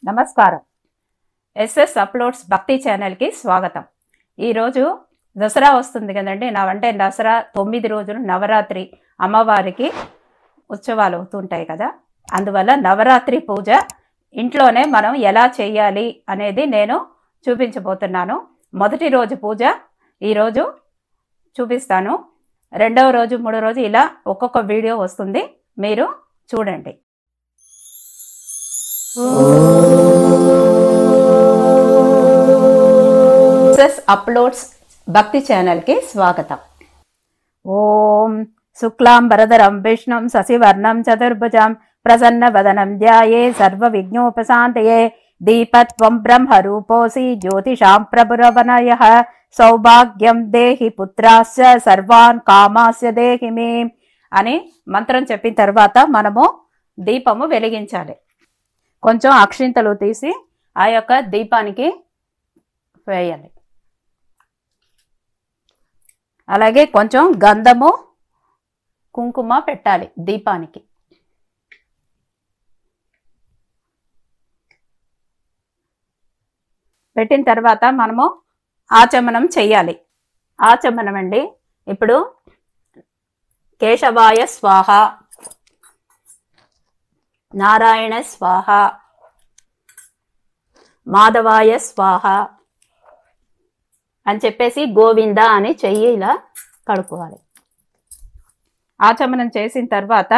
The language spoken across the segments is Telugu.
నమస్కారం. ఎస్ఎస్ అప్లోడ్స్ భక్తి ఛానల్కి స్వాగతం. ఈరోజు దసరా వస్తుంది కదండి. అంటే దసరా 9 రోజులు నవరాత్రి అమ్మవారికి ఉత్సవాలు అవుతుంటాయి కదా. అందువల్ల నవరాత్రి పూజ ఇంట్లోనే మనం ఎలా చేయాలి అనేది నేను చూపించబోతున్నాను. మొదటి రోజు పూజ ఈరోజు చూపిస్తాను. రెండవ రోజు, మూడో రోజు ఇలా ఒక్కొక్క వీడియో వస్తుంది, మీరు చూడండి. ఎస్ఎస్ అప్లోడ్స్ భక్తి ఛానల్కి స్వాగతం. ఓం శుక్లాంబరధరం విష్ణుం శశివర్ణం చతుర్భుజం ప్రసన్నవదనం ధ్యాయే సర్వవిఘ్నోపశాంతయే దీపత్వం బ్రహ్మరూపోసి జ్యోతిషాం ప్రభురవనయః సౌభాగ్యం దేహి పుత్రాస్య సర్వాన్ కామాస్య దేహి మే అని మంత్రం చెప్పిన తర్వాత మనము దీపము వెలిగించాలి. కొంచెం అక్షింతలు తీసి ఆ యొక్క దీపానికి వేయాలి. అలాగే కొంచెం గంధము కుంకుమ పెట్టాలి దీపానికి. పెట్టిన తర్వాత మనము ఆచమనం చెయ్యాలి. ఆచమనం అండి, ఇప్పుడు కేశవాయ స్వాహ, నారాయణ స్వాహ, మాధవాయ స్వాహ అని చెప్పేసి గోవింద అని చెయ్యి ఇలా కడుక్కోవాలి. ఆచమనం చేసిన తర్వాత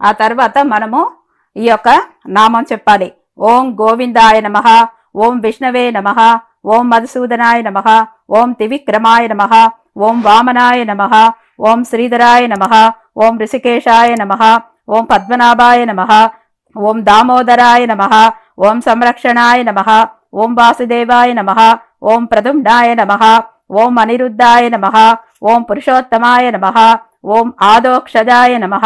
ఆ తర్వాత మనము ఈ యొక్క నామం చెప్పాలి. ఓం గోవిందాయ నమః, ఓం విష్ణవే నమః, ఓం మధుసూదనాయ నమః, ఓం త్రివిక్రమాయ నమః, ఓం వామనాయ నమః, ఓం శ్రీధరాయ నమః, ఓం ఋషికేశాయ నమః, ఓం పద్మనాభాయ నమః, ఓం దామోదరాయ నమః, ఓం సంరక్షణాయ నమః, ఓం వాసుదేవాయ నమః, ఓం ప్రదుమ్నాయ నమః, ఓం అనిరుద్ధాయ నమః, ఓం పురుషోత్తమాయ నమః, ఓం ఆదోక్షజాయ నమః,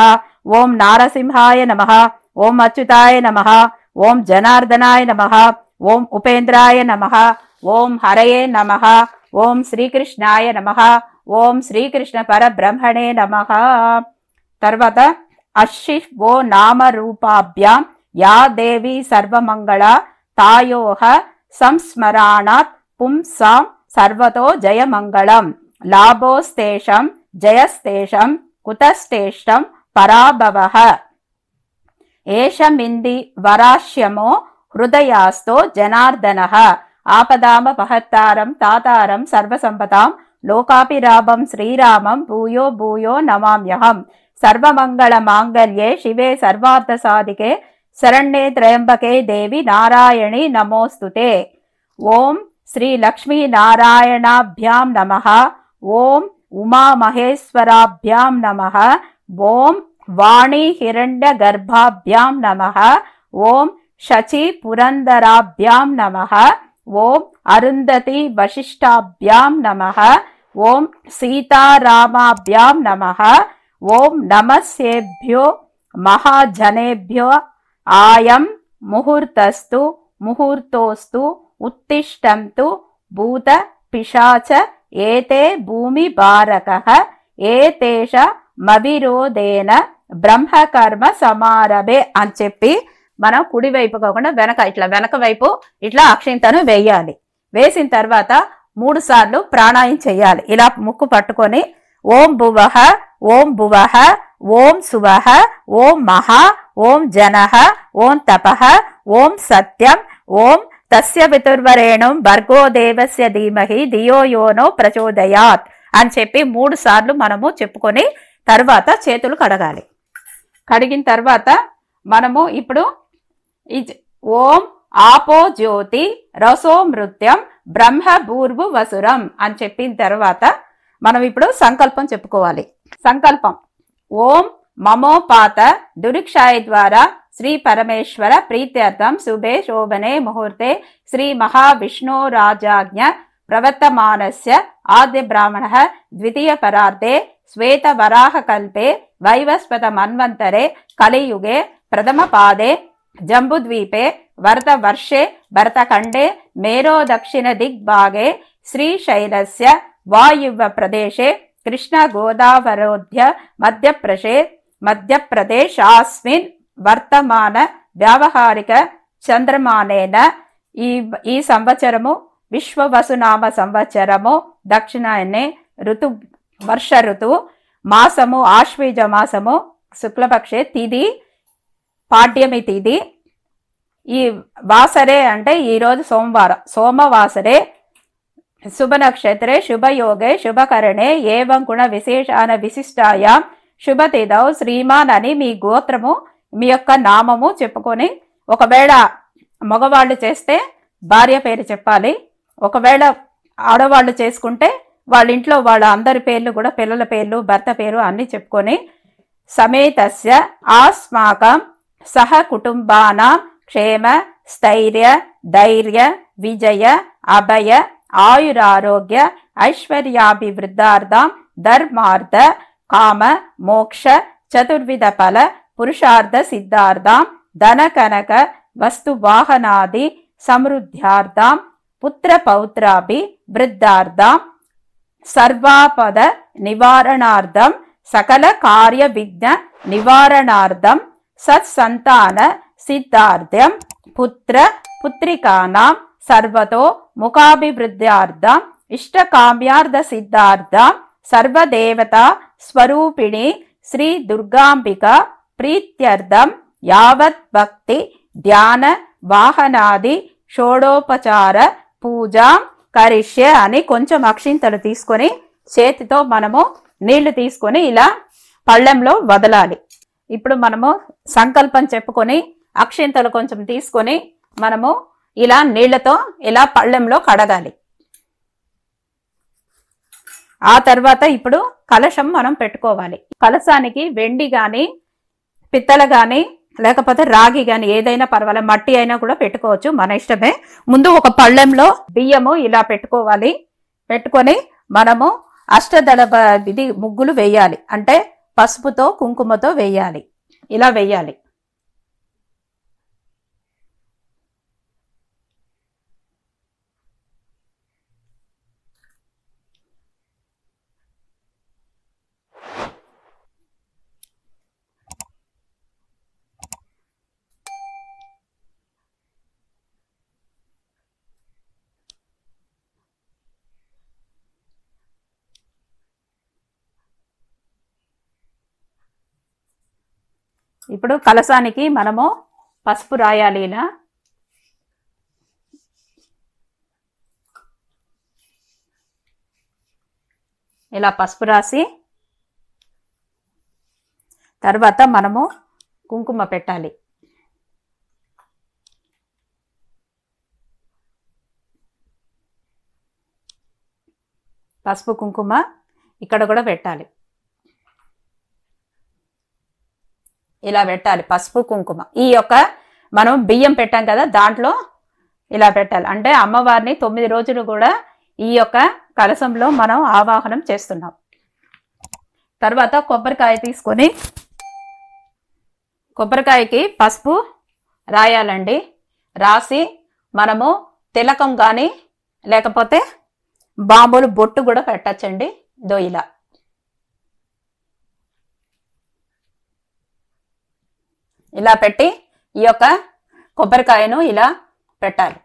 ఓం నారసింహాయ నమః, ఓం అచ్యుతాయ నమః, ఓం జనార్దనాయ నమః, ఓం ఉపేంద్రాయ నమః, ఓం హరయే నమః, ఓం శ్రీకృష్ణాయ నమః, ఓం శ్రీకృష్ణ పరబ్రహ్మణే నమః. తర్వాత అశ్షి ఓ నామరూపాభ్యాం యా దేవి సర్వమంగళ తాయోహ సంస్మరాణాత్ పుంసాం సర్వతో జయమంగళం లాభోస్తేషం జయస్తేషం కుతస్తేష్టం పరాభవః ఏషమింది వరాశ్యమో హృదయాస్తో జనార్దనః ఆపదామపహత్తారం తాతారం సర్వసంపదాం లోకాభిరామం శ్రీరామం భూయో భూయో నమామ్యహం. సర్వమంగళ మాంగళ్యే శివే సర్వార్థ సాధికే శరణ్యే త్రయంబకే దేవి నారాయణి నమోస్తుతే. ఓం శ్రీ లక్ష్మీ నారాయణాభ్యాం నమః, ఓం ఉమామహేశ్వరాభ్యాం నమః, ఓం వాణి హిరణ్య గర్భాభ్యాం నమః, ఓం శచి పురందరాభ్యాం నమః, ఓం అరుంధతి వశిష్టాభ్యాం నమః, ఓం సీతారామాభ్యాం నమః, ఓం నమస్యేభ్యో మహాజనేభ్యో ఆయం ముహూర్తస్తు ముహూర్తోస్తు ఉత్తిష్టంతు భూత పిశాచ ఏతే భూమి బారకః ఏతేష మవిరోధేన బ్రహ్మకర్మ సమారభే అని చెప్పి మనం కుడి వైపు కాకుండా వెనక వైపు ఇట్లా అక్షింతను వేయాలి. వేసిన తర్వాత 3 సార్లు ప్రాణాయం చేయాలి. ఇలా ముక్కు పట్టుకొని ఓం భువః, ఓం భువః, ఓం సువః, ఓం మహా, ఓం జనః, ఓం తపః, ఓం సత్యం, ఓం తస్య పితుర్వరేణుం భర్గో దేవస్య ధీమహి ధియో యోనో ప్రచోదయాత్ అని చెప్పి 3 సార్లు మనము చెప్పుకొని తర్వాత చేతులు కడగాలి. కడిగిన తర్వాత మనము ఇప్పుడు ఓం ఆపో జ్యోతి రసో మృత్యం బ్రహ్మ భూర్భు వసురం అని చెప్పిన తర్వాత మనం ఇప్పుడు సంకల్పం చెప్పుకోవాలి. సంకల్పం ఓం మమోపాత దురిక్షాయ ద్వారా శ్రీ పరమేశ్వర ప్రీత్యర్థం శుభే శోభనే ముహూర్తే శ్రీ మహావిష్ణోరాజాజ్ఞ ప్రవర్తమానస్య ఆద్య బ్రాహ్మణః ద్వితీయ పరార్ధే శ్వేత వరాహ కల్పే వైవస్వత మన్వంతరే కలియుగే ప్రథమ పాదే జంబుద్వీపే వరద వర్షే భరతఖండే మేరో దక్షిణ దిగ్భాగే శ్రీశైలస్య వాయువ్య ప్రదేశే కృష్ణ గోదావరోధ్య మధ్యప్రదేశాస్మిన్ వర్తమాన వ్యావహారిక చంద్రమానేన ఈ సంవత్సరము విశ్వవసునామ సంవత్సరము దక్షిణాయనే వర్ష ఋతువు మాసము ఆశ్వీజ మాసము శుక్లపక్షే తిథి పాడ్యమి తిథి ఈ వాసరే అంటే ఈరోజు సోమవారం సోమవాసరే శుభ నక్షత్రే శుభయోగే శుభకరణే ఏవం గుణ విశేషాన విశిష్టాయాం శుభతిథౌ శ్రీమాన్ అని మీ గోత్రము మీ యొక్క నామము చెప్పుకొని, ఒకవేళ మగవాళ్ళు చేస్తే భార్య పేరు చెప్పాలి, ఒకవేళ ఆడవాళ్ళు చేసుకుంటే వాళ్ళ ఇంట్లో వాళ్ళ అందరి పేర్లు కూడా పిల్లల పేర్లు భర్త పేరు అన్ని చెప్పుకొని సమేతస్య ఆస్మాకం సహ కుటుంబానాం క్షేమ స్థైర్య ధైర్య విజయ అభయ ఆయురారోగ్య ఐశ్వర్యాభివృద్ధార్థం ధర్మార్థ కామ మోక్ష చతుర్విధ ఫల పురుషార్థ సిద్ధార్థం ధన కనక వస్తు వాహనాది సమృద్ధ్యార్థం పుత్ర పౌత్రాభి వృద్ధార్థం సర్వాపద నివారణార్థం సకల కార్య విఘ్న నివారణార్థం సత్సంతాన సిద్ధార్థం పుత్ర పుత్రికానాం సర్వతో ముఖాభివృద్ధ్యార్థం ఇష్టకామ్యార్థ సిద్ధార్థం సర్వదేవతా స్వరూపిణి శ్రీ దుర్గాంబిక ప్రీత్యర్థం యావత్ భక్తి ధ్యాన వాహనాది షోడోపచార పూజా కరిష్య అని కొంచెం అక్షింతలు తీసుకొని చేతితో మనము నీళ్లు తీసుకొని ఇలా పళ్ళెంలో వదలాలి. ఇప్పుడు మనము సంకల్పం చెప్పుకొని అక్షింతలు కొంచెం తీసుకొని మనము ఇలా నీళ్లతో ఇలా పళ్ళెంలో కడగాలి. ఆ తర్వాత ఇప్పుడు కలశం మనం పెట్టుకోవాలి. కలశానికి వెండి గాని పిత్తల గాని లేకపోతే రాగి గాని ఏదైనా పర్వాలేదు, మట్టి అయినా కూడా పెట్టుకోవచ్చు, మన ఇష్టమే. ముందు ఒక పళ్ళెంలో బియ్యము ఇలా పెట్టుకోవాలి. పెట్టుకొని మనము అష్టదళ ఇది ముగ్గులు వేయాలి, అంటే పసుపుతో కుంకుమతో వేయాలి. ఇలా వేయాలి. ఇప్పుడు కలశానికి మనము పసుపు రాయాలి. ఇలా పసుపు రాసి తర్వాత మనము కుంకుమ పెట్టాలి. పసుపు కుంకుమ ఇక్కడ కూడా పెట్టాలి. ఇలా పెట్టాలి పసుపు కుంకుమ. ఈ యొక్క మనం బియ్యం పెట్టాం కదా దాంట్లో ఇలా పెట్టాలి. అంటే అమ్మవారిని 9 రోజులు కూడా ఈ యొక్క కలశంలో మనం ఆవాహనం చేస్తున్నాం. తర్వాత కొబ్బరికాయ తీసుకొని కొబ్బరికాయకి పసుపు రాయాలండి. రాసి మనము తిలకం కానీ లేకపోతే బాంబులు బొట్టు కూడా పెట్టచ్చండి. ఇదో ఇలా ఇలా పెట్టి ఈ యొక్క కొబ్బరికాయను ఇలా పెట్టాలి.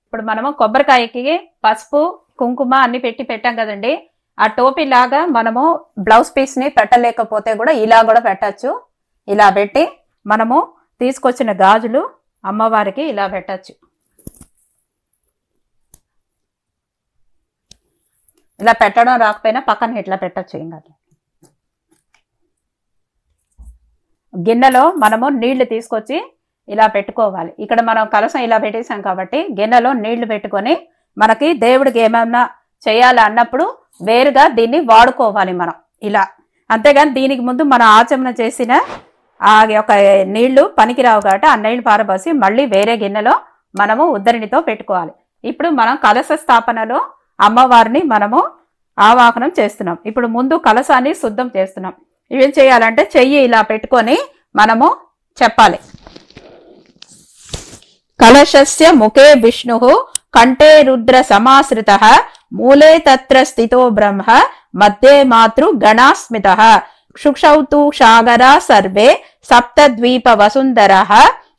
ఇప్పుడు మనము కొబ్బరికాయకి పసుపు కుంకుమ అన్ని పెట్టాం కదండి. ఆ టోపీ లాగా మనము బ్లౌజ్ పీస్ ని పెట్టలేకపోతే కూడా ఇలా కూడా పెట్టచ్చు. ఇలా పెట్టి మనము తీసుకొచ్చిన గాజులు అమ్మవారికి ఇలా పెట్టచ్చు. ఇలా పెట్టడం రాకపోయినా పక్కన ఇట్లా పెట్టచ్చు. ఏం కాదు. గిన్నెలో మనము నీళ్లు తీసుకొచ్చి ఇలా పెట్టుకోవాలి. ఇక్కడ మనం కలశం ఇలా పెట్టేసాం కాబట్టి గిన్నెలో నీళ్లు పెట్టుకొని మనకి దేవుడికి ఏమన్నా చేయాలి అన్నప్పుడు వేరుగా దీన్ని వాడుకోవాలి మనం ఇలా. అంతేగాని దీనికి ముందు మనం ఆచమన చేసిన ఆ యొక్క నీళ్లు పనికిరావు కాబట్టి ఆ నీళ్లు పారబోసి మళ్ళీ వేరే గిన్నెలో మనము ఉద్దరినితో పెట్టుకోవాలి. ఇప్పుడు మనం కలశ స్థాపనలో అమ్మవారిని మనము ఆవాహనం చేస్తున్నాం. ఇప్పుడు ముందు కలశాన్ని శుద్ధం చేస్తున్నాం. ఏం చేయాలంటే చెయ్యి ఇలా పెట్టుకొని మనము చెప్పాలి. కలశస్య ముఖే విష్ణు కంఠే రుద్ర సమాశ్రిత మూలే తత్ర స్థితో బ్రహ్మ మధ్యే మాతృ గణాస్మిత క్షుక్షౌతు సాగరా సర్వే సప్తద్వీప వసుంధరః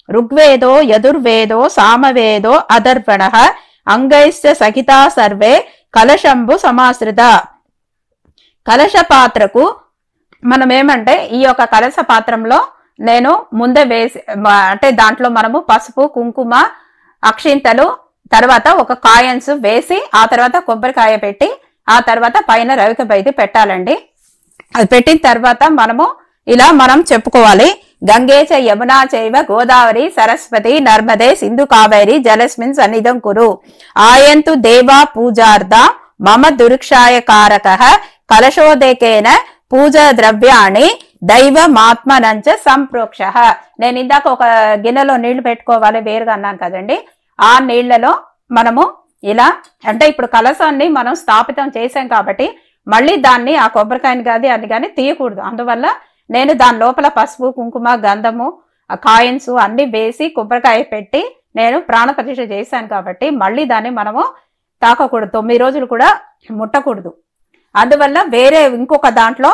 ఋగ్వేదో యజుర్వేదో సామవేదో అదర్వణః అంగైశ్చ సహితా సర్వే కలశంబు సమాశ్రిత. కలశ పాత్రకు మనం ఏమంటే ఈ యొక్క కలశ పాత్రంలో నేను ముందే వేసి అంటే దాంట్లో మనము పసుపు కుంకుమ అక్షింతలు తర్వాత ఒక కాయిన్స్ వేసి ఆ తర్వాత కొబ్బరికాయ పెట్టి ఆ తర్వాత పైన రవిక బయట పెట్టాలండి. అది పెట్టిన తర్వాత మనం చెప్పుకోవాలి, గంగే చ యమునా చైవ గోదావరి సరస్వతి నర్మదే సింధు కావేరి జలస్మిన్ సన్నిధం కురు ఆయంతు దేవా పూజార్థ మమ దుర్క్షాయ కారకః కలశోదకేన పూజ ద్రవ్యాన్ని దైవమాత్మనంచ సంప్రోక్షః. నేను ఇందాక ఒక గిన్నెలో నీళ్లు పెట్టుకోవాలి వేరుగా అన్నాను కదండి. ఆ నీళ్లలో మనము ఇలా అంటే ఇప్పుడు కలశాన్ని మనం స్థాపితం చేసాం కాబట్టి మళ్ళీ దాన్ని ఆ కొబ్బరికాయని కాదు అది కానీ తీయకూడదు. అందువల్ల నేను దాని లోపల పసుపు కుంకుమ గంధము కాయిన్స్ అన్ని వేసి కొబ్బరికాయ పెట్టి నేను ప్రాణప్రతిష్ఠ చేశాను కాబట్టి మళ్ళీ దాన్ని మనము తాకకూడదు, 9 రోజులు కూడా ముట్టకూడదు. అందువల్ల వేరే ఇంకొక దాంట్లో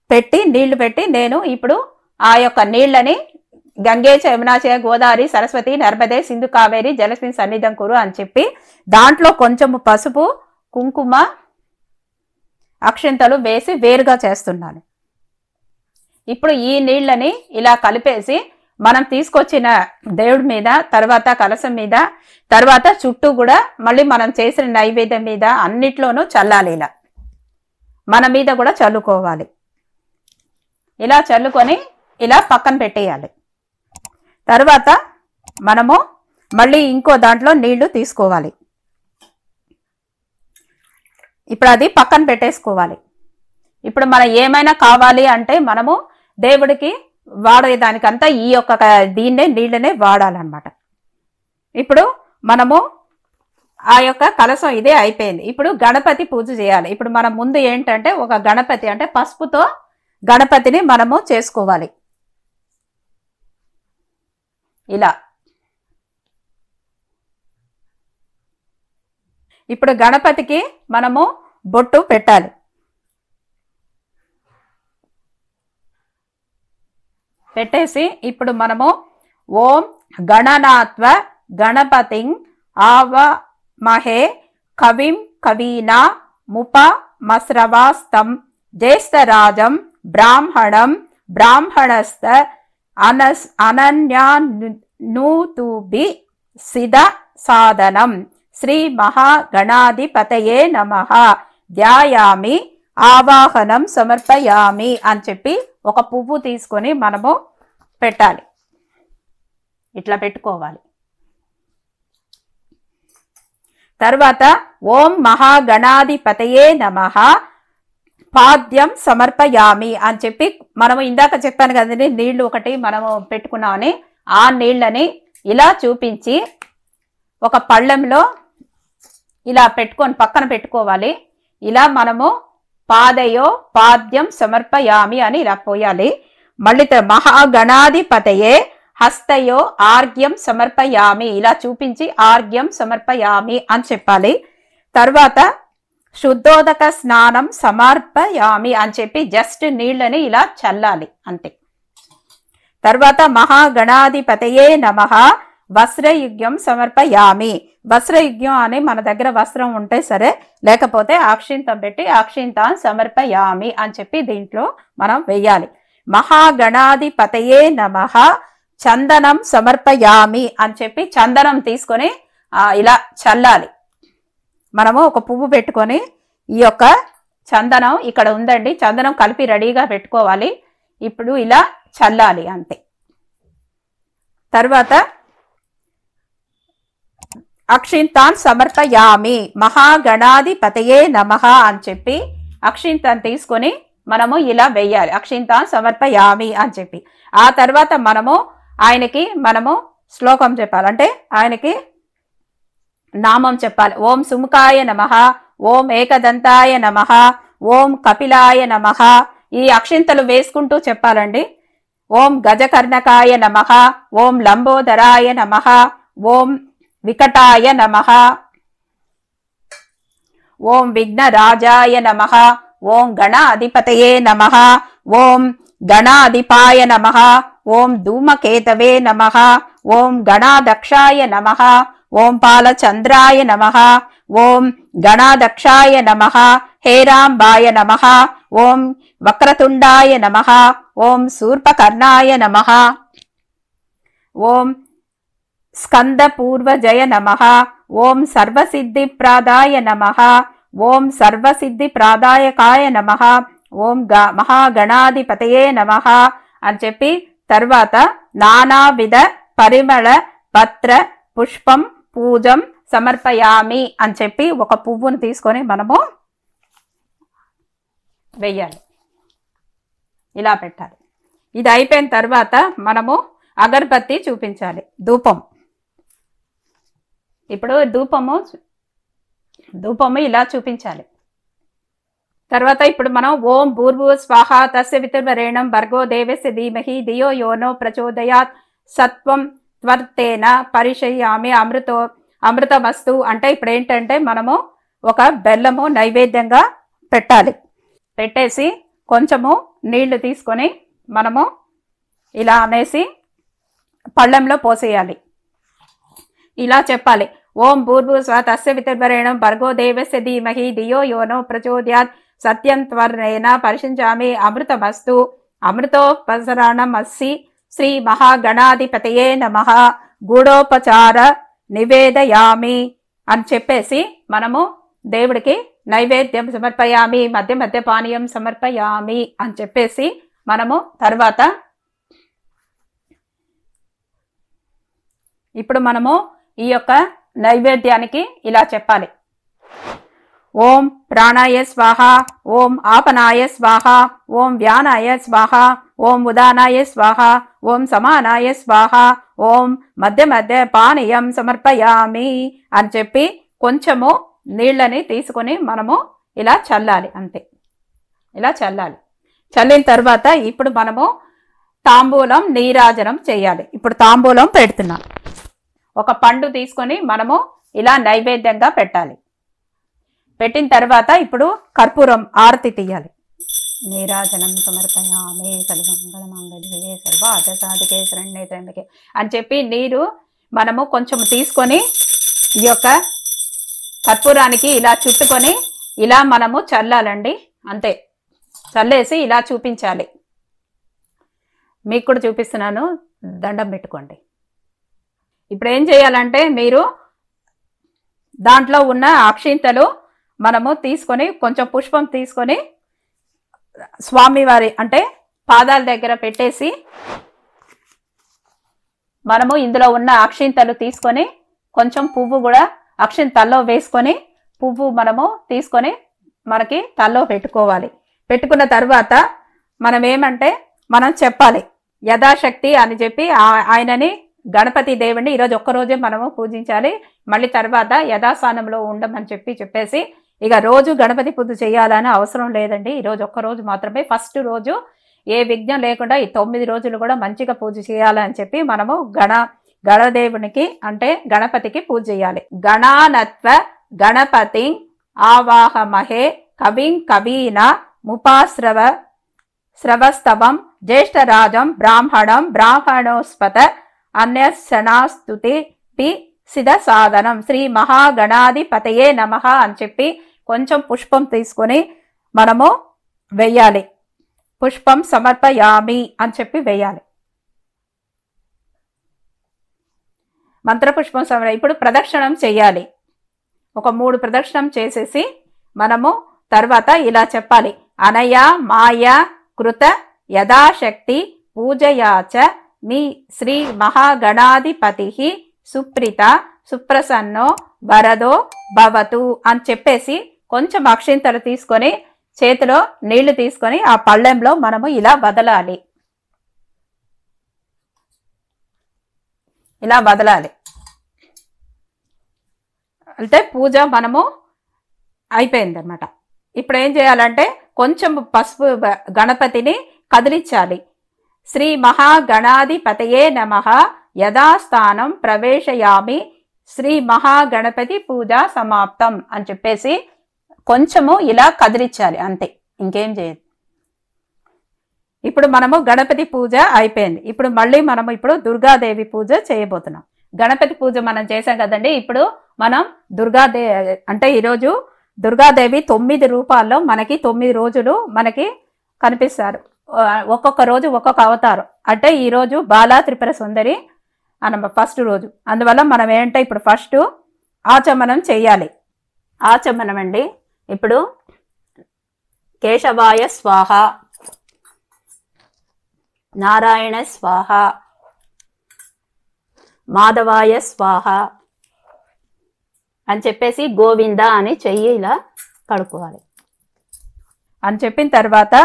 పెట్టి నీళ్లు పెట్టి నేను ఇప్పుడు ఆ యొక్క నీళ్లని గంగే యమునా చ గోదావరి సరస్వతి నర్మదే సింధు కావేరి జలస్మిన్ సన్నిధం కురు అని చెప్పి దాంట్లో కొంచెము పసుపు కుంకుమ అక్షింతలు వేసి వేరుగా చేస్తున్నాను. ఇప్పుడు ఈ నీళ్లని ఇలా కలిపేసి మనం తీసుకొచ్చిన దేవుడి మీద తర్వాత కలశం మీద తర్వాత చుట్టూ కూడా మళ్ళీ మనం చేసిన నైవేద్యం మీద అన్నిట్లోనూ చల్లాలి. ఇలా మన మీద కూడా చల్లుకోవాలి. ఇలా చల్లుకొని ఇలా పక్కన పెట్టేయాలి. తర్వాత మనము మళ్ళీ ఇంకో దాంట్లో నీళ్లు తీసుకోవాలి. ఇప్పుడు అది పక్కన పెట్టేసుకోవాలి. ఇప్పుడు మనం ఏమైనా కావాలి అంటే మనము దేవుడికి వాడేదానికంతా ఈ యొక్క నీళ్ళనే వాడాలన్నమాట. ఇప్పుడు మనము ఆ యొక్క కలశం ఇదే అయిపోయింది. ఇప్పుడు గణపతి పూజ చేయాలి. ఇప్పుడు మనం ముందు ఏంటంటే ఒక గణపతి అంటే పసుపుతో గణపతిని మనము చేసుకోవాలి. ఇలా ఇప్పుడు గణపతికి మనము బొట్టు పెట్టాలి. పెట్టేసి ఇప్పుడు మనము ఓం గణనాత్వ గణపతిం ఆవమహే కవిం కవీనా ముప మస్రవాస్తం జ్యేష్ఠరాజం బ్రాహ్మణం బ్రాహ్మణస్త అనన్యానూతుభి సిద సాధనం శ్రీ మహాగణాధిపతయే నమః ధ్యాయామి ఆవాహనం సమర్పయామి అని చెప్పి ఒక పువ్వు తీసుకొని మనము పెట్టాలి. ఇట్లా పెట్టుకోవాలి. తర్వాత ఓం మహాగణాధిపతయే నమః పాద్యం సమర్పయామి అని చెప్పి మనము ఇందాక చెప్పాను కదండి నీళ్లు ఒకటి మనము పెట్టుకున్నామని ఆ నీళ్ళని ఇలా చూపించి ఒక పళ్ళెంలో ఇలా పెట్టుకొని పక్కన పెట్టుకోవాలి. ఇలా మనము పాదయో పాద్యం సమర్పయామి అని ఇలా పోయాలి. మళ్ళీ మహాగణాధిపతయే హస్తయో ఆర్ఘ్యం సమర్పయామి ఇలా చూపించి ఆర్ఘ్యం సమర్పయామి అని చెప్పాలి. తర్వాత శుద్ధోదక స్నానం సమర్పయామి అని చెప్పి జస్ట్ నీళ్ళని ఇలా చల్లాలి అంతే. తర్వాత మహాగణాధిపతయే నమః వస్త్రయుగ్యం సమర్పయామి. వస్త్రయుగ్యం అని మన దగ్గర వస్త్రం ఉంటే సరే, లేకపోతే అక్షింతం పెట్టి అక్షింతాన్ సమర్పయామి అని చెప్పి దీంట్లో మనం వెయ్యాలి. మహాగణాధిపతయే నమః చందనం సమర్పయామి అని చెప్పి చందనం తీసుకొని ఇలా చల్లాలి. మనము ఒక పువ్వు పెట్టుకొని ఈ యొక్క చందనం ఇక్కడ ఉందండి, చందనం కలిపి రెడీగా పెట్టుకోవాలి. ఇప్పుడు ఇలా చల్లాలి అంతే. తర్వాత అక్షింతాన్ సమర్పయామి మహాగణాధిపతయే నమః అని చెప్పి అక్షింతాన్ తీసుకొని మనము ఇలా వెయ్యాలి. అక్షింతాన్ సమర్పయామి అని చెప్పి ఆ తర్వాత మనము ఆయనకి శ్లోకం చెప్పాలి. అంటే ఆయనకి నామం చెప్పాలి. ఓం సుముఖాయ నమః, ఓం ఏకదంతాయ నమః, ఓం కపిలాయ నమః. ఈ అక్షింతలు వేసుకుంటూ చెప్పాలండి. ఓం గజకర్ణకాయ నమః, ఓం లంబోదరాయ నమః, ఓం వికటాయ నమః, ఓం విఘ్నరాజాయ నమః, ఓం గణాధిపతయే నమః, ఓం గణాధిపాయ నమః, ఓం ధూమకేతవే నమః ఓం గణాదక్షాయ నమః ఓం పాలచంద్రాయ నమః ఓం గణాదక్షాయ నమః హేరాంబాయ నమః ఓం వక్రతుండాయ నమః ఓం శూర్పకర్ణాయ నమః ఓం స్కందపూర్వజయ నమః ఓం సర్వసిద్ధిప్రదాయ నమః ఓం సర్వసిద్ధిప్రదాయకాయ నమః ఓం మహాగణాధిపతయే నమః అని చెప్పి తర్వాత నానావిధ పరిమళ పత్ర పుష్పం పూజం సమర్పయామి అని చెప్పి ఒక పువ్వును తీసుకొని మనము వెయ్యాలి, ఇలా పెట్టాలి. ఇది అయిపోయిన తర్వాత మనము అగరబత్తి చూపించాలి, ధూపం. ఇప్పుడు ధూపము ఇలా చూపించాలి. తర్వాత ఇప్పుడు మనం ఓం భూర్భువ స్వాహ తస్య వితుర్వరేణం భర్గో దేవస్య ధీమహి ధియో యోనో ప్రచోదయాత్ సత్వం త్వర్తేన పరిశయ్యామి అమృతమస్తు అంటే ఇప్పుడు ఏంటంటే మనము ఒక బెల్లము నైవేద్యంగా పెట్టాలి. పెట్టేసి కొంచెము నీళ్లు తీసుకొని మనము ఇలా అనేసి పళ్ళెంలో పోసేయాలి. ఇలా చెప్పాలి, ఓం భూర్భువ స్వాహ తస్య వితుర్వరేణం భర్గో దేవస్య ధీమహి ధియో యోనో ప్రచోదయాత్ సత్యం త్వర్తేన పరిశంచామి అమృతమస్తు అమృతోపసరణమస్సి శ్రీ మహాగణాధిపతయే నమః గూఢోపచార నివేదయామి అని చెప్పేసి మనము దేవుడికి నైవేద్యం సమర్పయామి, మధ్య మధ్య పానీయం సమర్పయామి అని చెప్పేసి మనము తర్వాత ఇప్పుడు మనము ఈ యొక్క నైవేద్యానికి ఇలా చెప్పాలి, ఓం ప్రాణాయ స్వాహ ఓం ఆపనాయ స్వాహ ఓం వ్యానాయ స్వాహ ఓం ఉదానాయ స్వాహ ఓం సమానాయ స్వాహ ఓం మధ్య మధ్య పానీయం సమర్పయామి అని చెప్పి కొంచెము నీళ్ళని తీసుకొని మనము ఇలా చల్లాలి. అంతే, ఇలా చల్లాలి. చల్లిన తర్వాత ఇప్పుడు మనము తాంబూలం నీరాజనం చేయాలి. ఇప్పుడు తాంబూలం పెడుతున్నాం. ఒక పండు తీసుకొని మనము ఇలా నైవేద్యంగా పెట్టాలి. పెట్టిన తర్వాత ఇప్పుడు కర్పూరం ఆరతి తీయాలి. నీరాజనం సమర్పయామి సర్వమంగళమంగళే సర్వార్థసాధకే శరణ్యే త్ర్యంబకే అని చెప్పి నీరు మనము కొంచెం తీసుకొని ఈ యొక్క కర్పూరానికి ఇలా చుట్టుకొని ఇలా మనము చల్లాలండి. అంతే, చల్లేసి ఇలా చూపించాలి. మీకు కూడా చూపిస్తున్నాను, దండం పెట్టుకోండి. ఇప్పుడు ఏం చేయాలంటే మీరు దాంట్లో ఉన్న అక్షింతలు మనము తీసుకొని కొంచెం పుష్పం తీసుకొని స్వామివారి అంటే పాదాల దగ్గర పెట్టేసి మనము ఇందులో ఉన్న అక్షింతలు తీసుకొని కొంచెం పువ్వు కూడా అక్షింతల్లో వేసుకొని పువ్వు మనము తీసుకొని మనకి తల్లో పెట్టుకోవాలి. పెట్టుకున్న తర్వాత మనం ఏమంటే మనం చెప్పాలి యథాశక్తి అని చెప్పి ఆయనని గణపతి దేవుడిని ఈరోజు ఒక్కరోజే మనము పూజించాలి. మళ్ళీ తర్వాత యథాస్థానంలో ఉండమని చెప్పేసి ఇక రోజు గణపతి పూజ చేయాలని అవసరం లేదండి. ఈరోజు ఒక్కరోజు మాత్రమే, ఫస్ట్ రోజు ఏ విఘ్నం లేకుండా ఈ 9 రోజులు కూడా మంచిగా పూజ చేయాలని చెప్పి మనము గణదేవునికి అంటే గణపతికి పూజ చేయాలి. గణానత్వ గణపతి ఆవాహమహే కవిం కవీన ముపాశ్రవస్తవం జ్యేష్ఠరాజం బ్రాహ్మణోస్పత అన్యశనాస్తుతి పి సిద్ధ సాధనం శ్రీ మహాగణాధిపతయే నమః అని చెప్పి కొంచెం పుష్పం తీసుకొని మనము వెయ్యాలి. పుష్పం సమర్పయామి అని చెప్పి వెయ్యాలి. మంత్రపుష్పం ఇప్పుడు ప్రదక్షిణం చెయ్యాలి. ఒక 3 ప్రదక్షిణం చేసేసి మనము తర్వాత ఇలా చెప్పాలి, అనయ మాయ కృత యథాశక్తి పూజయాచ మీ శ్రీ మహాగణాధిపతి సుప్రీత సుప్రసన్నో వరదో భవతు అని చెప్పేసి కొంచెం అక్షింతలు తీసుకొని చేతిలో నీళ్లు తీసుకొని ఆ పళ్ళెంలో మనము ఇలా వదలాలి. ఇలా వదలాలి అంటే పూజ మనము అయిపోయిందన్నమాట. ఇప్పుడు ఏం చేయాలంటే కొంచెం పసుపు గణపతిని కదిలించాలి. శ్రీ మహాగణాధిపతయే నమః యథాస్థానం ప్రవేశయామి శ్రీ మహాగణపతి పూజ సమాప్తం అని చెప్పేసి కొంచెము ఇలా కదిలించాలి. అంతే, ఇంకేం చేయదు. ఇప్పుడు మనము గణపతి పూజ అయిపోయింది. ఇప్పుడు మళ్ళీ మనము ఇప్పుడు దుర్గాదేవి పూజ చేయబోతున్నాం. గణపతి పూజ మనం చేసాం కదండి. ఇప్పుడు మనం దుర్గాదేవి అంటే ఈరోజు దుర్గాదేవి 9 రూపాల్లో మనకి 9 రోజులు మనకి కనిపిస్తారు. ఒక్కొక్క రోజు ఒక్కొక్క అవతారం. అంటే ఈరోజు బాలా త్రిపుర సుందరి అన్న ఫస్ట్ రోజు. అందువల్ల మనం ఏంటంటే ఇప్పుడు ఫస్ట్ ఆచమనం చెయ్యాలి. ఆచమనం అండి. ఇప్పుడు కేశవాయ స్వాహ, నారాయణ స్వాహ, మాధవాయ స్వాహ అని చెప్పేసి గోవింద అని చెయ్యి ఇలా కడుక్కోవాలి. అని చెప్పిన తర్వాత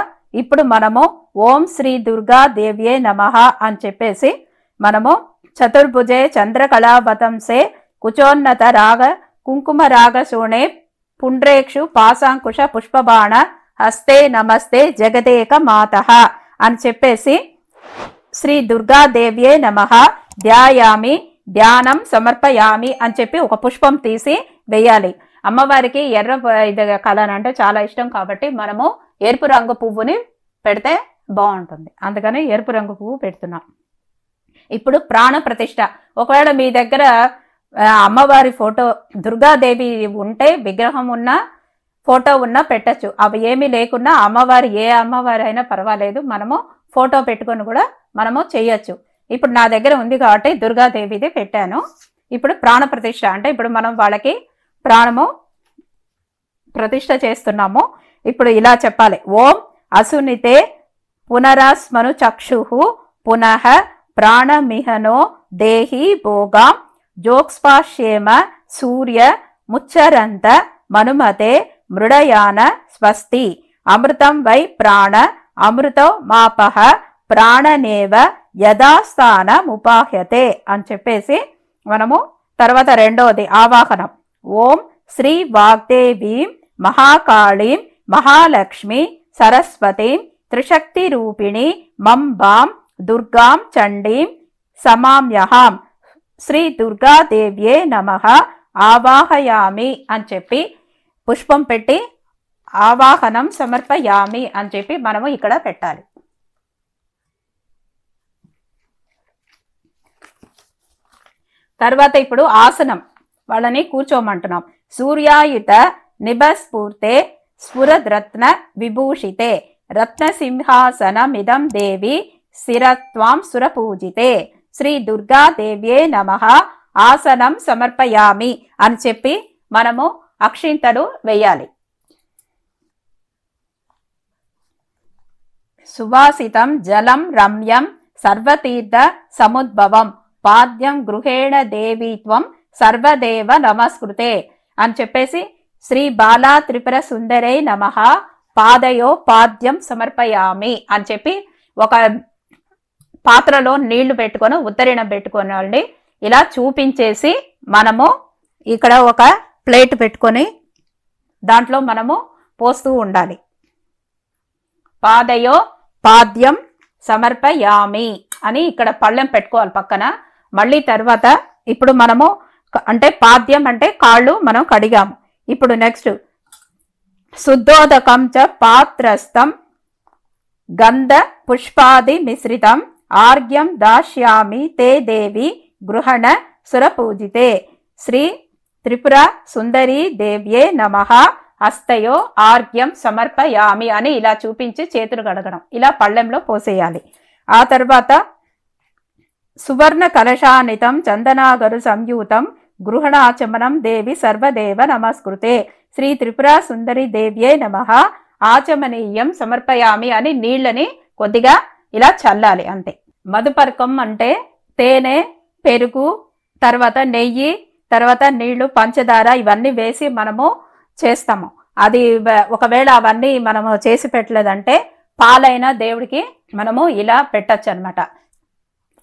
ఇప్పుడు మనము ఓం శ్రీ దుర్గా దేవ్యే నమః అని చెప్పేసి మనము చతుర్భుజే చంద్రకళావతంసే కుచోన్నత రాగ కుంకుమ రాగ శోణే పుండ్రేక్షు పాశాంకుశ పుష్పబాణ హస్తే నమస్తే జగదేక మాతః అని చెప్పేసి శ్రీ దుర్గాదేవ్యే నమః ధ్యాయామి ధ్యానం సమర్పయామి అని చెప్పి ఒక పుష్పం తీసి వేయాలి. అమ్మవారికి ఎర్ర కలర్ అంటే చాలా ఇష్టం కాబట్టి మనము ఎరుపు రంగు పువ్వుని పెడితే బాగుంటుంది. అందుకని ఎరుపు రంగు పువ్వు పెడుతున్నాం. ఇప్పుడు ప్రాణ ప్రతిష్ఠ. ఒకవేళ మీ దగ్గర అమ్మవారి ఫోటో దుర్గాదేవి ఉంటే విగ్రహం ఉన్న ఫోటో ఉన్నా పెట్టచ్చు. అవి ఏమీ లేకున్నా అమ్మవారి ఏ అమ్మవారి అయినా పర్వాలేదు, మనము ఫోటో పెట్టుకొని కూడా మనము చేయొచ్చు. ఇప్పుడు నా దగ్గర ఉంది కాబట్టి దుర్గాదేవిది పెట్టాను. ఇప్పుడు ప్రాణ ప్రతిష్ఠ అంటే ఇప్పుడు మనం వాళ్ళకి ప్రాణము ప్రతిష్ఠ చేస్తున్నాము. ఇప్పుడు ఇలా చెప్పాలి. ఓం అసునితే పునరస్మను చక్షు పునః ప్రాణమిహనో దేహి భోగాం జోక్స్పాశ్యేమ సూర్య ముచ్చరంత మనుమతే మృడయాన స్వస్తి అమృతం వై ప్రాణ అమృతో మాపహ ప్రాణనేవ యథాస్థానముపాహ్యతే అని చెప్పేసి మనము తర్వాత రెండోది ఆవాహనం. ఓం శ్రీ వాగ్దేవీం మహాకాళీం మహాలక్ష్మి సరస్వతీం త్రిశక్తి రూపిణి మంబాం దుర్గాం చండీం సమామ్యహాం శ్రీ దుర్గాదేవ్యే నమః ఆవాహయామి అని చెప్పి పుష్పం పెట్టి ఆవాహనం సమర్పయామి అని చెప్పి మనము ఇక్కడ పెట్టాలి. తర్వాత ఇప్పుడు ఆసనం వాళ్ళని కూర్చోమంటున్నాం. సూర్యాయుత నిభస్ఫూర్తే స్ఫురద్రత్న విభూషితే రత్నసింహాసనమిదం దేవి శిరత్వాం సురపూజితే శ్రీ దుర్గాదేవ్యే నమః ఆసనం సమర్పయామి అని చెప్పి మనము అక్షింతలు వేయాలి. సువాసితం జలం రమ్యం సర్వతీర్థ సముద్భవం పాద్యం గృహేణ దేవీత్వం సర్వదేవ నమస్కృతే అని చెప్పేసి శ్రీ బాలా త్రిపుర సుందరై నమః పాదయో పాద్యం సమర్పయామి అని చెప్పి ఒక పాత్రలో నీళ్లు పెట్టుకొని ఉత్తరీణం పెట్టుకోనండి ఇలా చూపించేసి మనము ఇక్కడ ఒక ప్లేట్ పెట్టుకొని దాంట్లో మనము పోస్తూ ఉండాలి. పాదయో పాద్యం సమర్పయామి అని ఇక్కడ పళ్ళెం పెట్టుకోవాలి పక్కన. మళ్ళీ తర్వాత ఇప్పుడు మనము అంటే పాద్యం అంటే కాళ్ళు మనం కడిగాము. ఇప్పుడు నెక్స్ట్ శుద్ధోదకం చ పాత్రస్థం గంధ పుష్పాది మిశ్రితం ఆర్ఘ్యం దాస్యామి తే దేవి గృహణ సురపూజితే శ్రీ త్రిపుర సుందరీ దేవ్యే నమః హస్తయో ఆర్ఘ్యం సమర్పయామి అని ఇలా చూపించి చేతులు కడగడం, ఇలా పళ్ళెంలో పోసేయాలి. ఆ తర్వాత సువర్ణ కలశానితం చందనాగరు సంయూతం గృహణాచమనం దేవి సర్వదేవ నమస్కృతే శ్రీ త్రిపుర సుందరి దేవ్యే నమః ఆచమనీయం సమర్పయామి అని నీళ్ళని కొద్దిగా ఇలా చల్లాలి అంతే. మధుపర్కం అంటే తేనె, పెరుగు, తర్వాత నెయ్యి, తర్వాత నీళ్లు, పంచదార ఇవన్నీ వేసి మనము చేస్తాము. అది ఒకవేళ అవన్నీ మనము చేసి పెట్టలేదంటే పాలైన దేవుడికి మనము ఇలా పెట్టచ్చు అనమాట.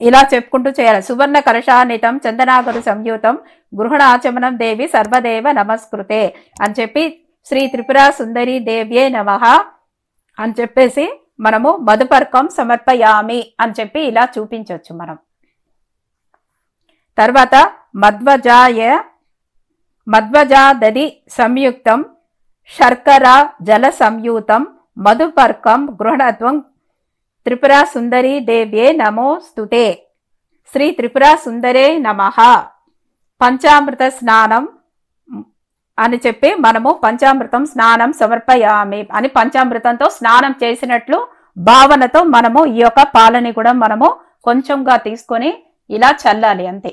ఇలా చెప్పుకుంటూ చేయాలి. సువర్ణ కలశానితం చందనాగరు సంయూతం గృహణాచమనం దేవి సర్వదేవ నమస్కృతే అని చెప్పి శ్రీ త్రిపుర సుందరి దేవ్యే నమః అని చెప్పేసి మనము మధుపర్కం సమర్పయామి అని చెప్పి ఇలా చూపించవచ్చు మనం. తర్వాత మధ్వజాదది సంయుక్తం శర్కర జల సంయూతం మధుపర్కం గృహణత్వం త్రిపురా సుందరీ దేవ్యే నమోస్తుతే. శ్రీ త్రిపురా సుందరే నమః. పంచామృత స్నానం అని చెప్పి మనము పంచామృతం స్నానం సమర్పయామి అని పంచామృతంతో స్నానం చేసినట్లు భావనతో మనము ఈ యొక్క పాలని కూడా మనము కొంచెంగా తీసుకొని ఇలా చల్లాలి అంతే.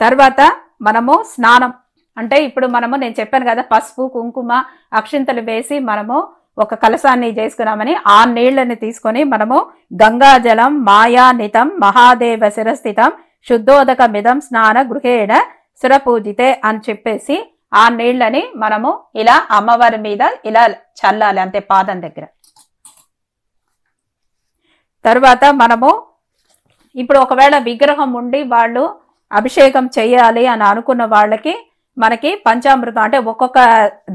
తర్వాత మనము స్నానం అంటే ఇప్పుడు మనము నేను చెప్పాను కదా, పసుపు కుంకుమ అక్షింతలు వేసి మనము ఒక కలశాన్ని చేసుకున్నామని ఆ నీళ్లని తీసుకొని మనము గంగాజలం మాయానితం మహాదేవ శిరస్థితం శుద్ధోదక మిదం స్నాన గృహేణ సురపూజితే అని చెప్పేసి ఆ నీళ్లని మనము ఇలా అమ్మవారి మీద ఇలా చల్లాలి అంతే, పాదం దగ్గర. తర్వాత మనము ఇప్పుడు ఒకవేళ విగ్రహం ఉండి వాళ్ళు అభిషేకం చేయాలి అని అనుకున్న వాళ్ళకి మనకి పంచామృతం అంటే ఒక్కొక్క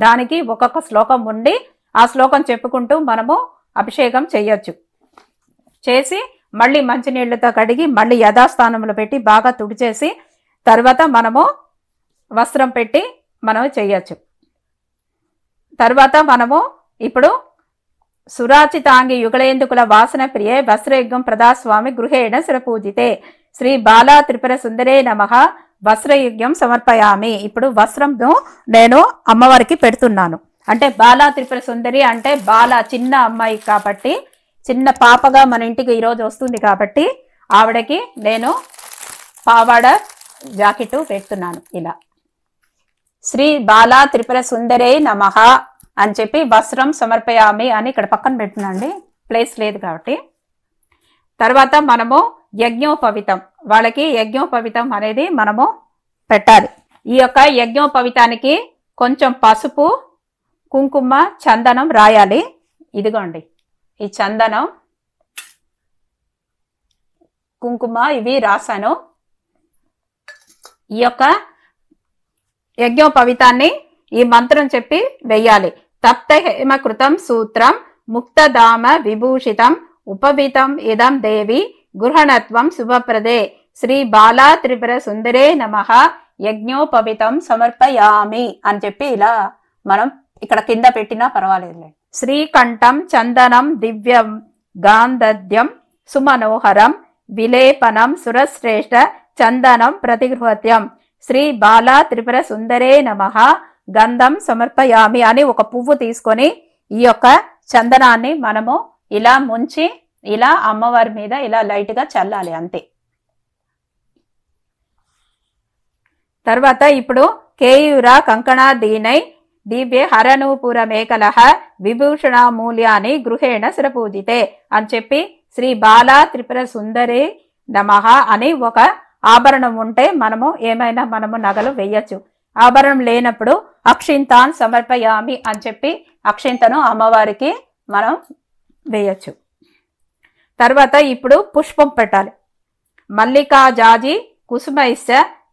దానికి ఒక్కొక్క శ్లోకం ఉండి ఆ శ్లోకం చెప్పుకుంటూ మనము అభిషేకం చేయొచ్చు. చేసి మళ్ళీ మంచినీళ్లతో కడిగి మళ్ళీ యథాస్థానంలో పెట్టి బాగా తుడిచేసి తర్వాత మనము వస్త్రం పెట్టి మనం చేయొచ్చు. తర్వాత మనము ఇప్పుడు సురాచితాంగి యుగళేందుకుల వాసన ప్రియే వస్త్రయుగం ప్రదాస్వామి గృహేణ శిరపూజితే. శ్రీ బాలా త్రిపుర సుందరే నమః. వస్త్రయుగ్యం సమర్పయామి. ఇప్పుడు వస్త్రంను నేను అమ్మవారికి పెడుతున్నాను. అంటే బాలా త్రిపుర సుందరి అంటే బాల చిన్న అమ్మాయి కాబట్టి, చిన్న పాపగా మన ఇంటికి ఈరోజు వస్తుంది కాబట్టి ఆవిడకి నేను పావాడ జాకెట్ పెడుతున్నాను ఇలా. శ్రీ బాలా త్రిపుర సుందరే నమః అని చెప్పి వస్త్రం సమర్పయామి అని ఇక్కడ పక్కన పెడుతున్నాండి, ప్లేస్ లేదు కాబట్టి. తర్వాత మనము యజ్ఞోపవితం, వాళ్ళకి యజ్ఞోపవితం అనేది మనము పెట్టాలి. ఈ యొక్క యజ్ఞోపవితానికి కొంచెం పసుపు కుంకుమ చందనం రాయాలి. ఇదిగోండి ఈ చందనం కుంకుమ ఇవి రాశాను. ఈ యొక్క యజ్ఞోపవితాన్ని ఈ మంత్రం చెప్పి వెయ్యాలి. తప్త హేమకృతం సూత్రం ముక్తధామ విభూషితం ఉపవితం ఇదం దేవి గృహణత్వం శుభప్రదే. శ్రీ బాలా త్రిపుర సుందరే నమః యజ్ఞోపవితం సమర్పయామి అని చెప్పి ఇలా మనం ఇక్కడ కింద పెట్టినా పర్వాలేదు. శ్రీకంఠం చందనం దివ్యం గాంధద్యం సుమనోహరం విలేపనం సురశ్రేష్ఠ చందనం ప్రతిగృహత్యం. శ్రీ బాలా త్రిపుర సుందరే నమః గంధం సమర్పయామి అని ఒక పువ్వు తీసుకొని ఈ యొక్క చందనాన్ని మనము ఇలా ముంచి ఇలా అమ్మవారి మీద ఇలా లైట్ గా చల్లాలి అంతే. తర్వాత ఇప్పుడు కేయూర కంకణాదీనై దివ్య హరనూపుర మేకలహ విభూషణ మూల్యాన్ని గృహేణ శిరపూజితే అని చెప్పి శ్రీ బాలా త్రిపుర సుందరే నమః అని ఒక ఆభరణం ఉంటే మనము ఏమైనా మనము నగలు వేయచ్చు. ఆభరణం లేనప్పుడు అక్షింతాన్ సమర్పయామి అని చెప్పి అక్షింతను అమ్మవారికి మనం వేయచ్చు. తర్వాత ఇప్పుడు పుష్పం పెట్టాలి. మల్లికా జాజి కుసుమైశ్చ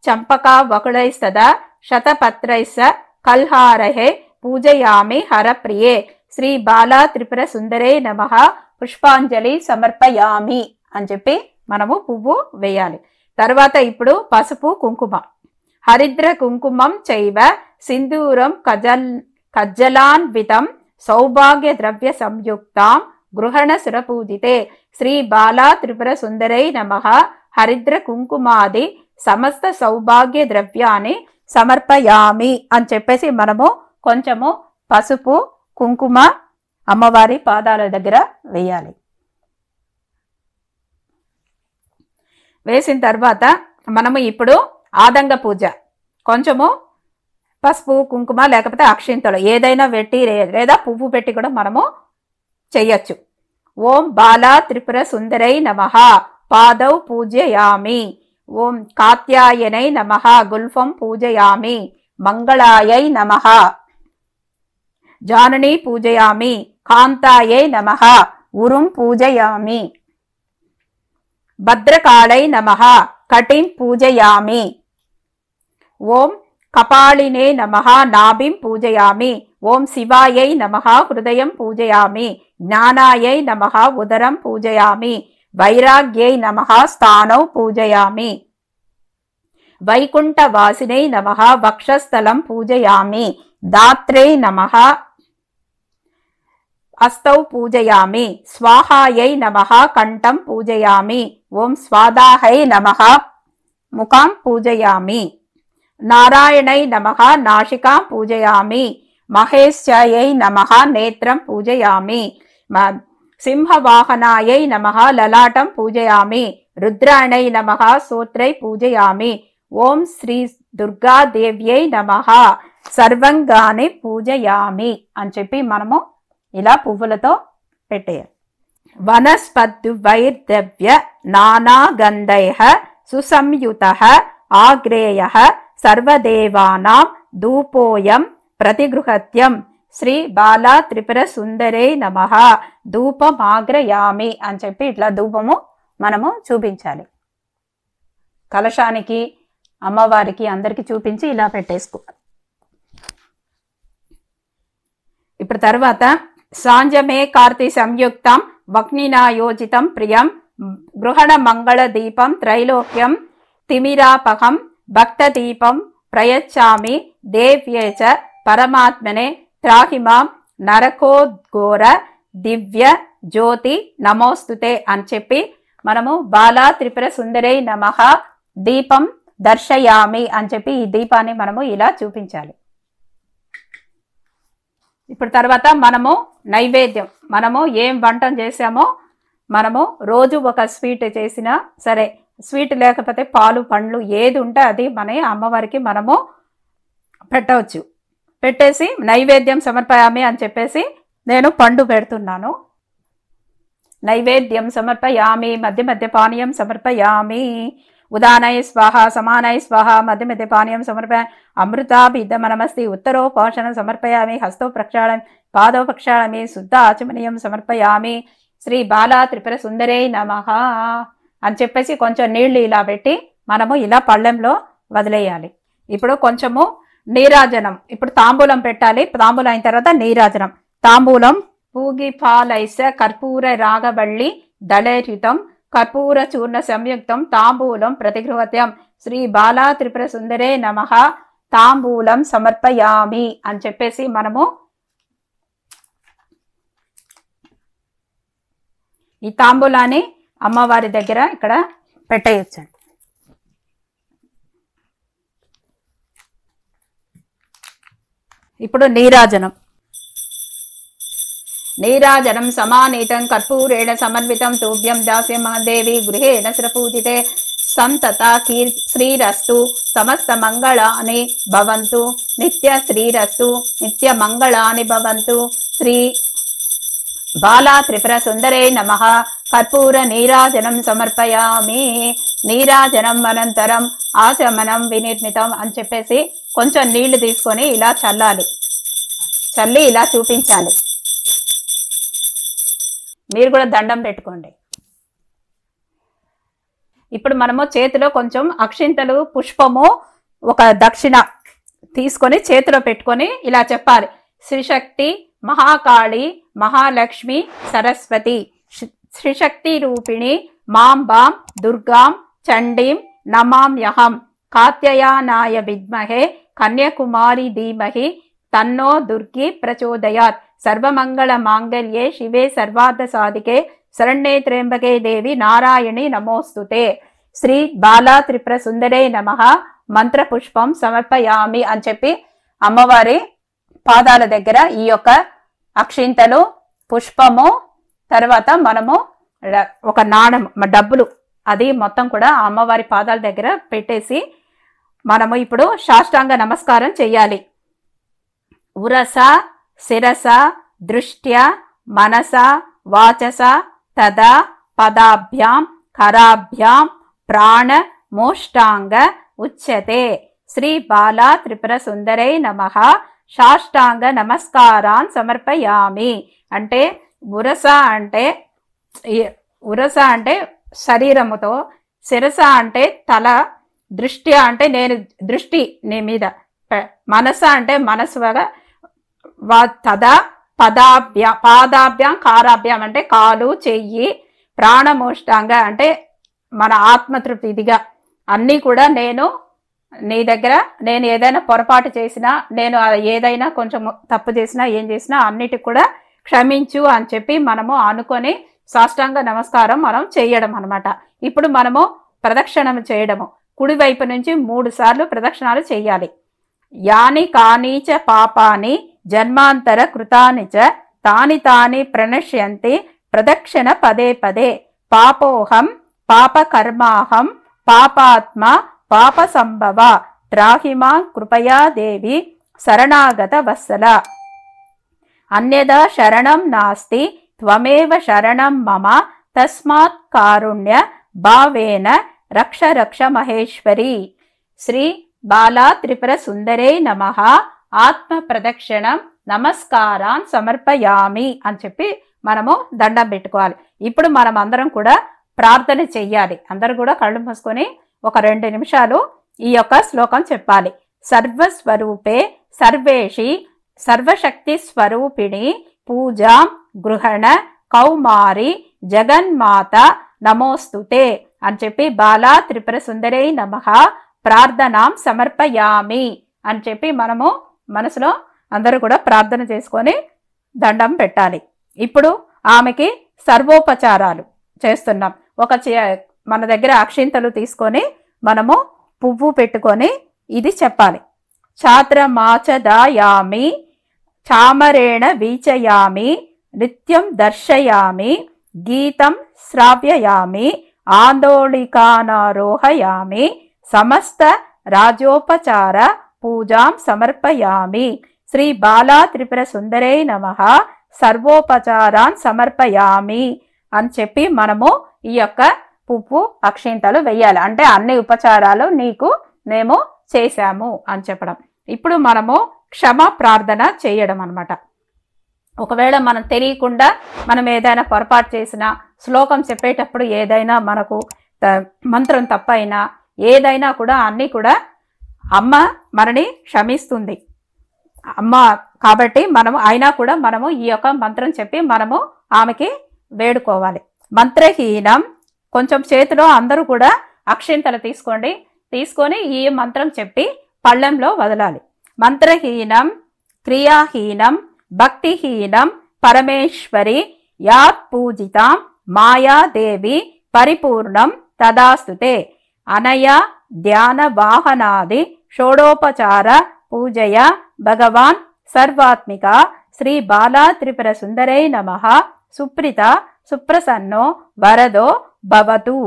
చంపకా వకుళైస్తదా శతపత్రైశ్చ కల్హారహే పూజయామి హరప్రియే. శ్రీ బాలా త్రిపుర సుందరే నమః పుష్పాంజలి సమర్పయామి అని చెప్పి మనము పువ్వు వేయాలి. తర్వాత ఇప్పుడు పసుపు కుంకుమ హరిద్ర కుంకుమం చైవ సింధూరం కజ్జలాన్వితం సౌభాగ్య ద్రవ్య సంయుక్తాం గృహణ సురపూజితే. శ్రీ బాలా త్రిపుర సుందరై నమః హరిద్ర కుంకుమాది సమస్త సౌభాగ్య ద్రవ్యాన్ని సమర్పయామి అని చెప్పేసి మనము కొంచెము పసుపు కుంకుమ అమ్మవారి పాదాల దగ్గర వేయాలి. వేసిన తర్వాత మనము ఇప్పుడు ఆదంగ పూజ కొంచెము పసుపు కుంకుమ లేకపోతే అక్షింతలు ఏదైనా పెట్టి లేదా పువ్వు పెట్టి కూడా మనము చెయ్యొచ్చు. ఓం బాలా త్రిపుర సుందరై నమః పాదౌ పూజయామి. ఓం కాత్యాయనై నమః గుల్ఫం పూజయామి. మంగళాయై నమః జానని పూజయామి. కాంతాయై నమః ఉరుం పూజయామి. భద్రకాళై నమః కటిం పూజయామి. ఓం కపాళినే నమః నాభిం పూజయామి. ఓం శివాయై నమః హృదయం పూజయామి. జ్ఞానాయై నమః ఉదరం పూజయామి. వైరాగ్యై నమః స్థానౌ పూజయామి. వైకుంఠవాసినై నమః వక్షస్థలం పూజయామి. దాత్రే నమః హస్తౌ పూజయామి, స్వాహాయై నమః కంఠం పూజయామి, ఓం స్వాదాహై నమః ముఖం పూజయామి, నారాయణై నమః నాసికాం పూజయామి, మహేశ్చయై నమః నేత్రం పూజయామి, సింహవాహనాయై నమః లలాటం పూజయామి, రుద్రాణై నమః స్తోత్రై పూజయామి, ఓం శ్రీ దుర్గాదేవ్యై నమః సర్వంగాని పూజయామి అని చెప్పి మనము ఇలా పువ్వులతో పెట్టేయాలి. వనస్పద్వైర్ద్రవ్య నానాగంధైః సుసంయుతః ఆగ్రేయః సర్వదేవానాం ధూపోయం ప్రతిగృహత్యం శ్రీ బాలా త్రిపుర సుందరే నమః ధూపమాగ్రయామి అని చెప్పి ఇట్లా ధూపము మనము చూపించాలి. కలశానికి, అమ్మవారికి అందరికి చూపించి ఇలా పెట్టేసుకోవాలి. ఇప్పుడు తర్వాత సాంజమే కార్తీ సంయుక్తం వగ్నినా యోజితం ప్రియం గృహణ మంగళ దీపం త్రైలోక్యం తిమిరాపహం భక్త దీపం ప్రయచ్చామి దేవ్యే చ పరమాత్మనే త్రాహిమాం నరకోద్ఘోర దివ్య జ్యోతి నమోస్తుతే అని చెప్పి మనము బాలా త్రిపుర సుందరై నమః దీపం దర్శయామి అని చెప్పి ఈ దీపాన్ని మనము ఇలా చూపించాలి. ఇప్పుడు తర్వాత మనము నైవేద్యం, మనము ఏం వంటం చేసామో మనము రోజు ఒక స్వీట్ చేసినా సరే, స్వీట్ లేకపోతే పాలు పండ్లు ఏది ఉంటే అది మన అమ్మవారికి మనము పెట్టవచ్చు. పెట్టేసి నైవేద్యం సమర్పయామి అని చెప్పేసి నేను పండు పెడుతున్నాను. నైవేద్యం సమర్పయామి, మధ్య మధ్య పానీయం సమర్పయామి, ఉదానై స్వాహ సమానై స్వాహ మధ్య మధ్య పానీయం సమర్పయామి, అమృతాభిధమనమస్తి ఉత్తరోపోషణం సమర్పయామి, హస్తో ప్రక్షాళమి పాదో ప్రక్షాళమి, శుద్ధ ఆచమనీయం సమర్పయామి, శ్రీ బాలా త్రిపుర సుందరే నమః అని చెప్పేసి కొంచెం నీళ్లు ఇలా పెట్టి మనము ఇలా పళ్ళెంలో వదిలేయాలి. ఇప్పుడు కొంచెము నీరాజనం, ఇప్పుడు తాంబూలం పెట్టాలి. తాంబూలం అయిన తర్వాత నీరాజనం. తాంబూలం పూగి పాలైస కర్పూర రాగబళ్ళి దళయుతం కర్పూర చూర్ణ సంయుక్తం తాంబూలం ప్రతిగృహత్యం శ్రీ బాలా త్రిపుర సుందరే నమః తాంబూలం సమర్పయామి అని చెప్పేసి మనము ఈ తాంబూలాన్ని అమ్మవారి దగ్గర ఇక్కడ పెట్టేయచ్చండి. ఇప్పుడు నీరాజనం. నీరాజనం సమానీతం కర్పూరేణ సమన్వితం తుభ్యం దాస్యం మహాదేవి గృహేణ శ్రపూజితే సంతత శ్రీరస్తు సమస్త మంగళాని భవంతు నిత్య శ్రీరస్తు నిత్య మంగళాని భవంతు శ్రీ బాలా త్రిపుర సుందరే నమః కర్పూర నీరాజనం సమర్పయామి. నీరాజనం అనంతరం ఆచమనం వినిర్మితం అని చెప్పేసి కొంచెం నీళ్లు తీసుకొని ఇలా చల్లాలి. చల్లి ఇలా చూపించాలి. మీరు కూడా దండం పెట్టుకోండి. ఇప్పుడు మనము చేతిలో కొంచెం అక్షింతలు పుష్పము ఒక దక్షిణ తీసుకొని చేతిలో పెట్టుకొని ఇలా చెప్పాలి. శ్రీశక్తి మహాకాళి మహాలక్ష్మి సరస్వతి శ్రీశక్తి రూపిణి మాంబాం దుర్గాం చండీం నమామ్యహం కాత్యాయనాయ విద్మహే కన్యాకుమారి ధీమహి తన్నో దుర్గి ప్రచోదయాత్ సర్వమంగళ మాంగళ్యే శివే సర్వార్థ సాధికే శరణ్యే త్ర్యంబకే దేవి నారాయణి నమోస్తుతే శ్రీ బాలా త్రిపుర సుందరే నమః మంత్ర పుష్పం సమర్పయామి అని చెప్పి అమ్మవారి పాదాల దగ్గర ఈ యొక్క అక్షింతలు పుష్పము తర్వాత మనము ఒక నాణం డబ్బులు అది మొత్తం కూడా అమ్మవారి పాదాల దగ్గర పెట్టేసి మనము ఇప్పుడు సాష్టాంగ నమస్కారం చెయ్యాలి. ఉరస శిరస దృష్ట్య మనస వాచస తదా పదాభ్యాం కరాభ్యాం ప్రాణ మోష్టాంగ ఉచ్యతే శ్రీ బాలా త్రిపుర సుందరై నమః సాష్టాంగ నమస్కారాన్ సమర్పయామి. అంటే ఉరస అంటే శరీరముతో, శిరస అంటే తల, దృష్టి అంటే నేను దృష్టి నీ మీద, మనస అంటే మనసుగా, తదా పాదాభ్యాం కారాభ్యాం అంటే కాలు చెయ్యి, ప్రాణమోష్టాంగ అంటే మన ఆత్మతృప్తిగా అన్నీ కూడా నేను నీ దగ్గర నేను ఏదైనా పొరపాటు చేసినా, నేను ఏదైనా కొంచెం తప్పు చేసినా, ఏం చేసినా అన్నిటికి కూడా క్షమించు అని చెప్పి మనము అనుకొని సాష్టాంగ నమస్కారం మనం చేయడం అనమాట. ఇప్పుడు మనము ప్రదక్షిణం చేయడము, కుడివైపు నుంచి 3 సార్లు ప్రదక్షిణాలు చేయాలి. యాని కానీచ పాపాని జన్మాంతర కృతాని చ తాని తాని ప్రణశ్యంతి ప్రదక్షిణ పదే పదే. పాపోహం పాపకర్మాహం పాపాత్మ పాప సంభవ త్రాహిమా కృపయా దేవి శరణాగత వత్సల. అన్యదా శరణం నాస్తి త్వమేవ శరణం మమ తస్మాత్ కారుణ్య భావేన రక్ష రక్ష మహేశ్వరి. శ్రీ బాలా త్రిపుర సుందరే నమః. ఆత్మ ప్రదక్షిణం నమస్కారాన్ సమర్పయామి అని చెప్పి మనము దండం పెట్టుకోవాలి. ఇప్పుడు మనం అందరం కూడా ప్రార్థన చెయ్యాలి. అందరూ కూడా కళ్ళు మూసుకొని ఒక 2 నిమిషాలు ఈ యొక్క శ్లోకం చెప్పాలి. సర్వస్వరూపే సర్వేషి సర్వశక్తి స్వరూపిణి పూజాం గృహణ కౌమారి జగన్మాత నమోస్తుతే అని చెప్పి బాలా త్రిపుర సుందరే నమః ప్రార్థనాం సమర్పయామి అని చెప్పి మనము మనసులో అందరూ కూడా ప్రార్థన చేసుకొని దండం పెట్టాలి. ఇప్పుడు ఆమెకి సర్వోపచారాలు చేస్తున్నాం. మన దగ్గర అక్షింతలు తీసుకొని మనము పువ్వు పెట్టుకొని ఇది చెప్పాలి. ఛాత్రమాచదాయామి చామరేణ వీచయామి నిత్యం దర్శయామి గీతం శ్రావ్యయామి ఆందోళికానారోహయామి సమస్త రాజోపచార పూజాం సమర్పయామి. శ్రీ బాలా త్రిపుర సుందరే నమః సర్వోపచారాన్ సమర్పయామి అని చెప్పి మనము ఈ యొక్క పువ్వు అక్షింతలు వెయ్యాలి. అంటే అన్ని ఉపచారాలు నీకు మేము చేశాము అని చెప్పడం. ఇప్పుడు మనము క్షమ ప్రార్థన చేయడం అనమాట. ఒకవేళ మనం తెలియకుండా మనం ఏదైనా పొరపాటు చేసినా, శ్లోకం చెప్పేటప్పుడు ఏదైనా మనకు మంత్రం తప్పైనా ఏదైనా కూడా అన్నీ కూడా అమ్మ మనని క్షమిస్తుంది అమ్మ. కాబట్టి మనము అయినా కూడా మనము ఈ యొక్క మంత్రం చెప్పి మనము ఆమెకి వేడుకోవాలి. మంత్రహీనం కొంచెం చేతిలో అందరూ కూడా అక్షింతలు తీసుకొని ఈ మంత్రం చెప్పి పళ్ళెంలో వదలాలి. మంత్రహీనం క్రియాహీనం భక్తిహీనం పరమేశ్వరి యాత్ పూజితాం మాయాదేవి పరిపూర్ణం తదాస్తుతే. అనయ ధ్యాన వాహనాది షోడోపచార పూజయ భగవాన్ సర్వాత్మిక శ్రీ బాలా త్రిపుర సుందరై నమః సుప్రీత సుప్రసన్నో వరదో భవతు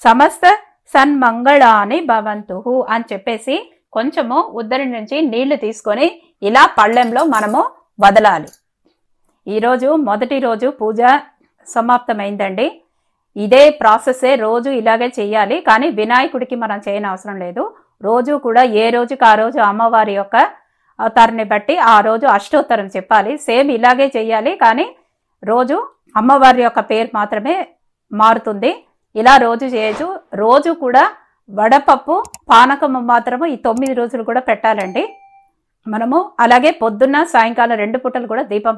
సమస్త సన్మంగళాని భవంతు అని చెప్పేసి కొంచెము ఉద్దరి నుంచి నీళ్లు తీసుకొని ఇలా పళ్ళెంలో మనము వదలాలి. ఈరోజు మొదటి రోజు పూజ సమాప్తమైందండి. ఇదే ప్రాసెసే రోజు ఇలాగే చేయాలి. కానీ వినాయకుడికి మనం చేయని అవసరం లేదు. రోజు కూడా ఏ రోజుకి ఆ రోజు అమ్మవారి యొక్క అవతారాన్ని బట్టి ఆ రోజు అష్టోత్తరం చెప్పాలి. సేమ్ ఇలాగే చేయాలి. కానీ రోజు అమ్మవారి యొక్క పేరు మాత్రమే మారుతుంది. ఇలా రోజు చేయొచ్చు. రోజు కూడా వడపప్పు పానకం మాత్రము ఈ 9 రోజులు కూడా పెట్టాలండి మనము. అలాగే పొద్దున్న సాయంకాలం 2 పూటలు కూడా దీపం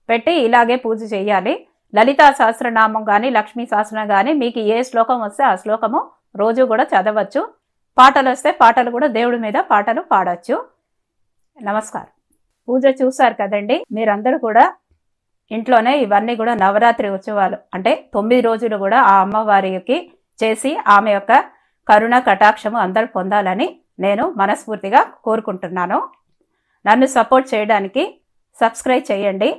పెట్టి ఇలాగే పూజ చేయాలి. లలితా సహస్రనామం కానీ లక్ష్మీ సహస్రనామం కానీ మీకు ఏ శ్లోకం వస్తే ఆ శ్లోకము రోజు కూడా చదవచ్చు. పాటలు వస్తే పాటలు కూడా దేవుడి మీద పాటలు పాడవచ్చు. నమస్కారం. పూజ చూసారు కదండి. మీరందరూ కూడా ఇంట్లోనే ఇవన్నీ కూడా నవరాత్రి ఉత్సవాలు అంటే 9 రోజులు కూడా ఆ అమ్మవారికి చేసి ఆమె యొక్క కరుణ కటాక్షము అందరూ పొందాలని నేను మనస్ఫూర్తిగా కోరుకుంటున్నాను. నన్ను సపోర్ట్ చేయడానికి సబ్స్క్రైబ్ చేయండి,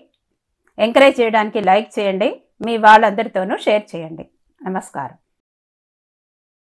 ఎంకరేజ్ చేయడానికి లైక్ చేయండి, మీ వాళ్ళందరితోనూ షేర్ చేయండి. నమస్కారం.